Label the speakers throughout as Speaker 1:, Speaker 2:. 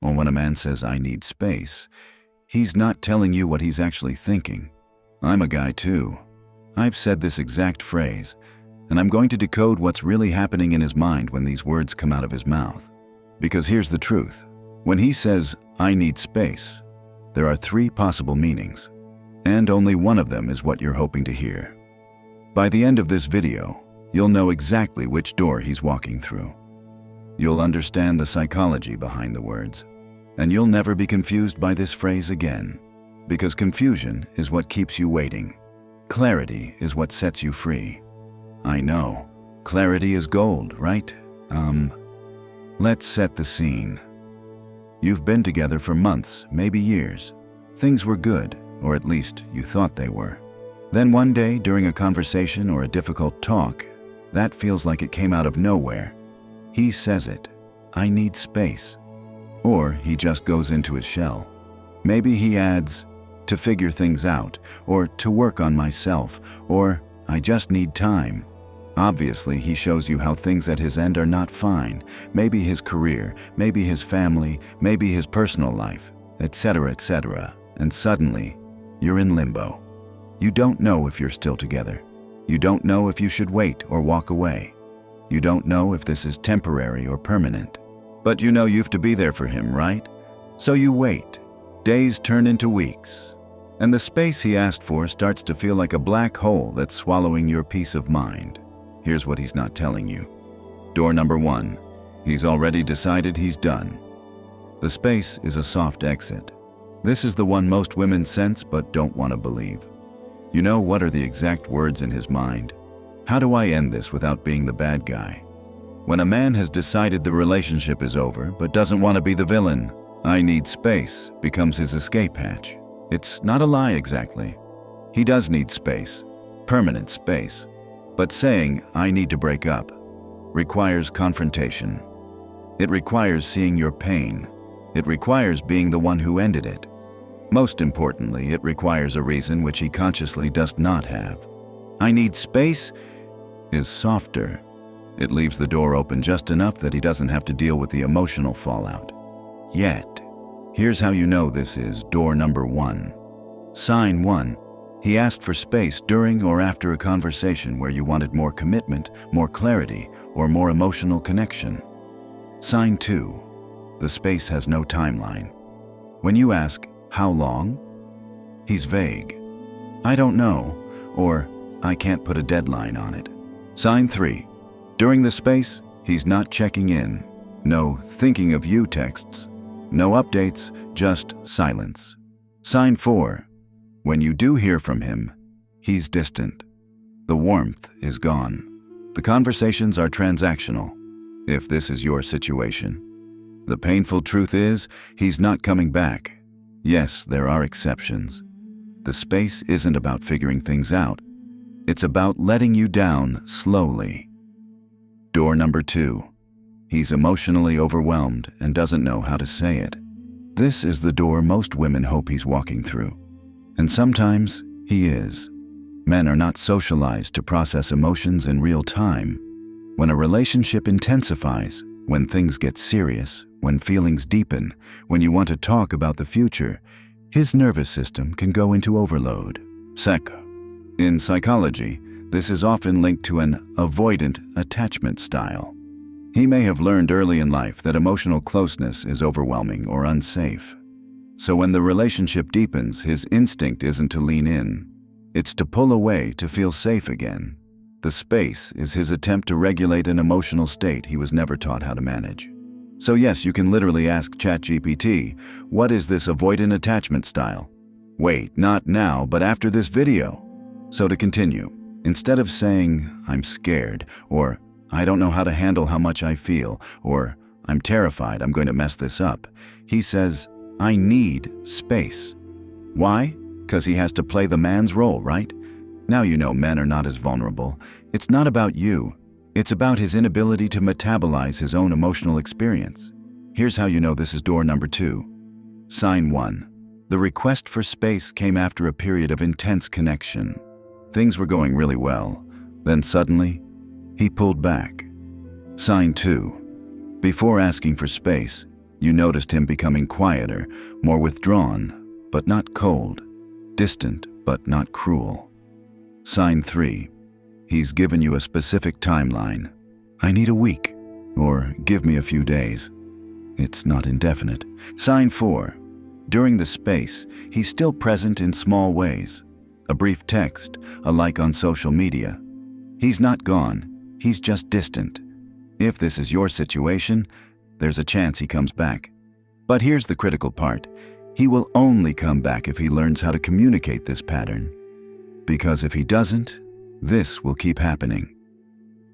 Speaker 1: Or when a man says, "I need space," he's not telling you what he's actually thinking. I'm a guy too. I've said this exact phrase, and I'm going to decode what's really happening in his mind when these words come out of his mouth. Because here's the truth. When he says, "I need space," there are 3 possible meanings, and only one of them is what you're hoping to hear. By the end of this video, you'll know exactly which door he's walking through. You'll understand the psychology behind the words, and you'll never be confused by this phrase again, because confusion is what keeps you waiting. Clarity is what sets you free. I know, clarity is gold, right? Let's set the scene. You've been together for months, maybe years. Things were good, or at least you thought they were. Then one day, during a conversation or a difficult talk, that feels like it came out of nowhere. He says it, "I need space." Or he just goes into his shell. Maybe he adds, "to figure things out," or "to work on myself," or "I just need time." Obviously, he shows you how things at his end are not fine. Maybe his career, maybe his family, maybe his personal life, etc., etc. And suddenly, you're in limbo. You don't know if you're still together. You don't know if you should wait or walk away. You don't know if this is temporary or permanent. But you know you have to be there for him, right? So you wait. Days turn into weeks. And the space he asked for starts to feel like a black hole that's swallowing your peace of mind. Here's what he's not telling you. Door number 1. He's already decided he's done. The space is a soft exit. This is the one most women sense but don't want to believe. You know what are the exact words in his mind? How do I end this without being the bad guy? When a man has decided the relationship is over but doesn't want to be the villain, "I need space" becomes his escape hatch. It's not a lie exactly. He does need space, permanent space. But saying, "I need to break up," requires confrontation. It requires seeing your pain. It requires being the one who ended it. Most importantly, it requires a reason which he consciously does not have. "I need space" is softer. It leaves the door open just enough that he doesn't have to deal with the emotional fallout. Yet, here's how you know this is door number 1. Sign 1. He asked for space during or after a conversation where you wanted more commitment, more clarity, or more emotional connection. Sign 2. The space has no timeline. When you ask, "How long?" he's vague. "I don't know," or "I can't put a deadline on it." Sign 3. During the space, he's not checking in. No "thinking of you" texts. No updates, just silence. Sign 4. When you do hear from him, he's distant. The warmth is gone. The conversations are transactional, if this is your situation. The painful truth is, he's not coming back. Yes, there are exceptions. The space isn't about figuring things out. It's about letting you down slowly. Door number 2. He's emotionally overwhelmed and doesn't know how to say it. This is the door most women hope he's walking through. And sometimes he is. Men are not socialized to process emotions in real time. When a relationship intensifies, when things get serious, when feelings deepen, when you want to talk about the future, his nervous system can go into overload. In psychology, this is often linked to an avoidant attachment style. He may have learned early in life that emotional closeness is overwhelming or unsafe. So when the relationship deepens, his instinct isn't to lean in. It's to pull away to feel safe again. The space is his attempt to regulate an emotional state he was never taught how to manage. So yes, you can literally ask ChatGPT, "What is this avoidant attachment style?" Wait, not now, but after this video. So to continue, instead of saying, "I'm scared," or "I don't know how to handle how much I feel," or "I'm terrified, I'm going to mess this up," he says, "I need space." Why? Because he has to play the man's role, right? Now you know men are not as vulnerable. It's not about you. It's about his inability to metabolize his own emotional experience. Here's how you know this is door number 2. Sign 1. The request for space came after a period of intense connection. Things were going really well. Then suddenly, he pulled back. Sign 2. Before asking for space, You noticed him becoming quieter, more withdrawn, but not cold, distant, but not cruel. Sign 3. He's given you a specific timeline. I need a week, or give me a few days. It's not indefinite. Sign 4. During the space, he's still present in small ways. A brief text, a like on social media. He's not gone, he's just distant. If this is your situation, there's a chance he comes back. But here's the critical part. He will only come back if he learns how to communicate this pattern. Because if he doesn't, this will keep happening.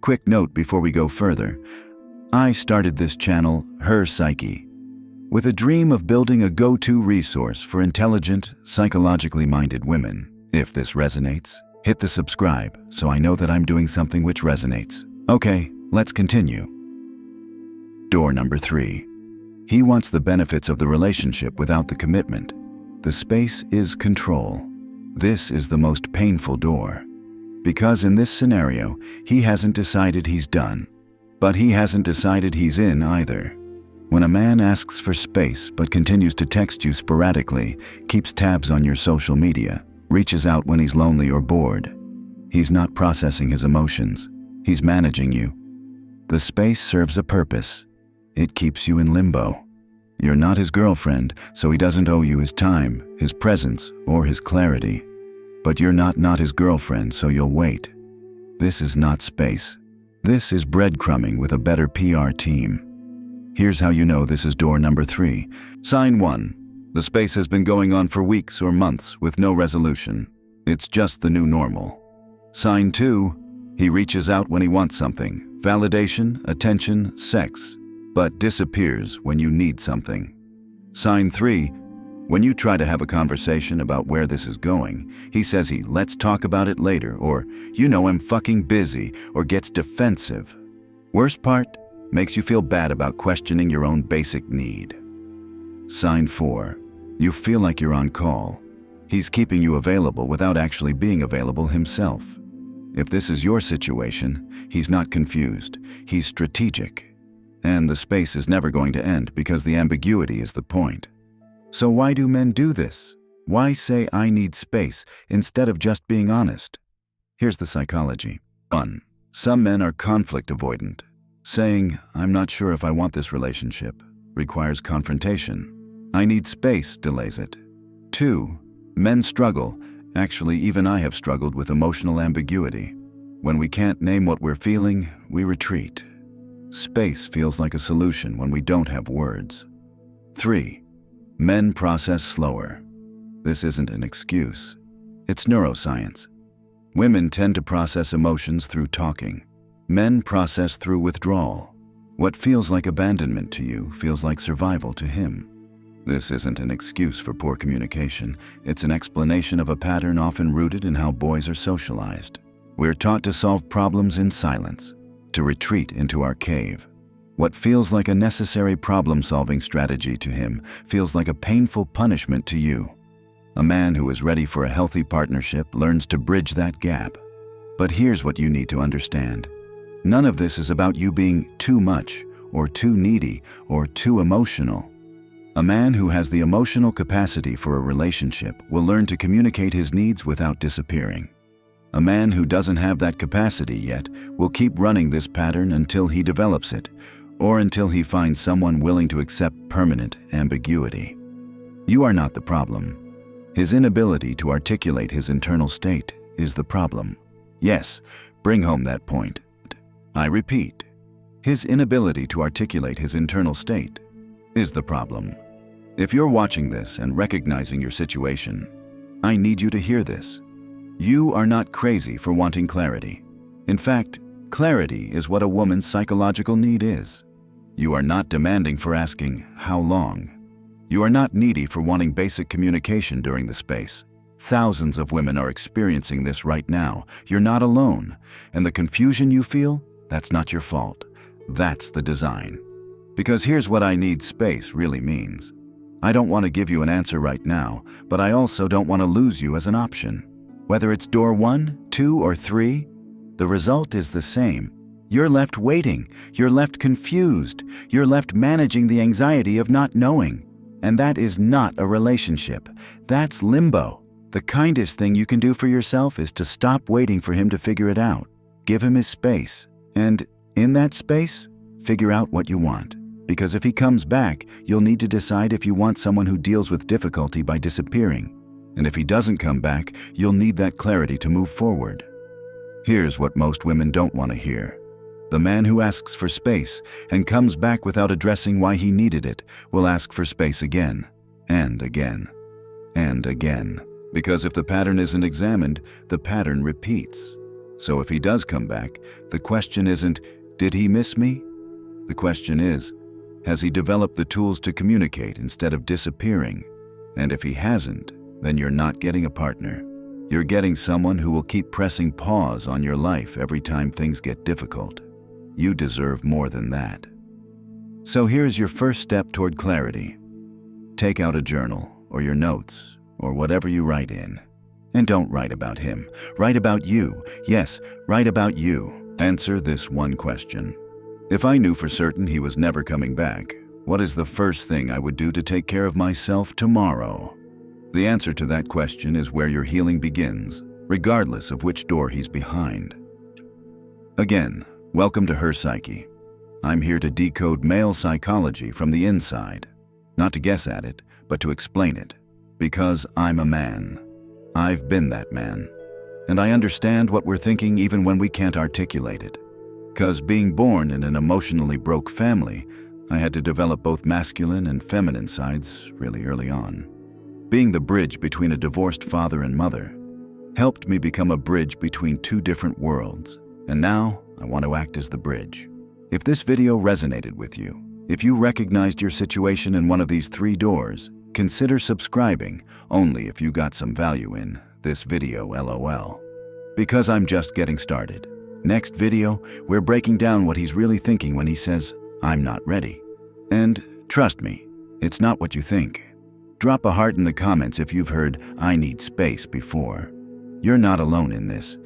Speaker 1: Quick note before we go further. I started this channel, HerPsyche, with a dream of building a go-to resource for intelligent, psychologically minded women. If this resonates, hit the subscribe so I know that I'm doing something which resonates. Okay, let's continue. Door number 3. He wants the benefits of the relationship without the commitment. The space is control. This is the most painful door. Because in this scenario, he hasn't decided he's done. But he hasn't decided he's in either. When a man asks for space but continues to text you sporadically, keeps tabs on your social media, reaches out when he's lonely or bored, he's not processing his emotions. He's managing you. The space serves a purpose. It keeps you in limbo. You're not his girlfriend, so he doesn't owe you his time, his presence, or his clarity. But you're not his girlfriend, so you'll wait. This is not space. This is breadcrumbing with a better PR team. Here's how you know this is door number 3. Sign 1. The space has been going on for weeks or months with no resolution. It's just the new normal. Sign 2. He reaches out when he wants something, validation, attention, sex, but disappears when you need something. Sign 3. When you try to have a conversation about where this is going, he says let's talk about it later, or I'm fucking busy, or gets defensive. Worst part, makes you feel bad about questioning your own basic need. Sign 4. You feel like you're on call. He's keeping you available without actually being available himself. If this is your situation, he's not confused. He's strategic. And the space is never going to end because the ambiguity is the point. So why do men do this? Why say I need space instead of just being honest? Here's the psychology. 1. Some men are conflict avoidant. Saying, I'm not sure if I want this relationship, requires confrontation. I need space delays it. 2. Men struggle. Actually, even I have struggled with emotional ambiguity. When we can't name what we're feeling, we retreat. Space feels like a solution when we don't have words. 3. Men process slower. This isn't an excuse. It's neuroscience. Women tend to process emotions through talking. Men process through withdrawal. What feels like abandonment to you feels like survival to him. This isn't an excuse for poor communication. It's an explanation of a pattern often rooted in how boys are socialized. We're taught to solve problems in silence, to retreat into our cave. What feels like a necessary problem-solving strategy to him feels like a painful punishment to you. A man who is ready for a healthy partnership learns to bridge that gap. But here's what you need to understand. None of this is about you being too much, or too needy, or too emotional. A man who has the emotional capacity for a relationship will learn to communicate his needs without disappearing. A man who doesn't have that capacity yet will keep running this pattern until he develops it, or until he finds someone willing to accept permanent ambiguity. You are not the problem. His inability to articulate his internal state is the problem. Yes, bring home that point. I repeat, his inability to articulate his internal state is the problem. If you're watching this and recognizing your situation, I need you to hear this. You are not crazy for wanting clarity. In fact, clarity is what a woman's psychological need is. You are not demanding for asking, how long? You are not needy for wanting basic communication during the space. Thousands of women are experiencing this right now. You're not alone. And the confusion you feel, that's not your fault. That's the design. Because here's what I need space really means. I don't want to give you an answer right now, but I also don't want to lose you as an option. Whether it's door 1, 2, or 3, the result is the same. You're left waiting. You're left confused. You're left managing the anxiety of not knowing. And that is not a relationship. That's limbo. The kindest thing you can do for yourself is to stop waiting for him to figure it out. Give him his space. And in that space, figure out what you want. Because if he comes back, you'll need to decide if you want someone who deals with difficulty by disappearing. And if he doesn't come back, you'll need that clarity to move forward. Here's what most women don't want to hear. The man who asks for space and comes back without addressing why he needed it will ask for space again, and again, and again. Because if the pattern isn't examined, the pattern repeats. So if he does come back, the question isn't, did he miss me? The question is, has he developed the tools to communicate instead of disappearing? And if he hasn't, then you're not getting a partner. You're getting someone who will keep pressing pause on your life every time things get difficult. You deserve more than that. So here's your first step toward clarity. Take out a journal or your notes or whatever you write in. And don't write about him. Write about you. Yes, write about you. Answer this one question. If I knew for certain he was never coming back, what is the first thing I would do to take care of myself tomorrow? The answer to that question is where your healing begins, regardless of which door he's behind. Again, welcome to HerPsyche. I'm here to decode male psychology from the inside. Not to guess at it, but to explain it. Because I'm a man. I've been that man. And I understand what we're thinking even when we can't articulate it. 'Cause being born in an emotionally broke family, I had to develop both masculine and feminine sides really early on. Being the bridge between a divorced father and mother helped me become a bridge between two different worlds. And now, I want to act as the bridge. If this video resonated with you, if you recognized your situation in one of these 3 doors, consider subscribing only if you got some value in this video, LOL. Because I'm just getting started. Next video, we're breaking down what he's really thinking when he says, I'm not ready. And trust me, it's not what you think. Drop a heart in the comments if you've heard, I need space before. You're not alone in this.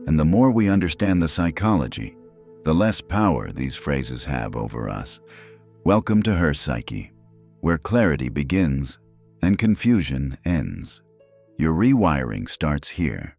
Speaker 1: And the more we understand the psychology, the less power these phrases have over us. Welcome to HerPsyche, where clarity begins and confusion ends. Your rewiring starts here.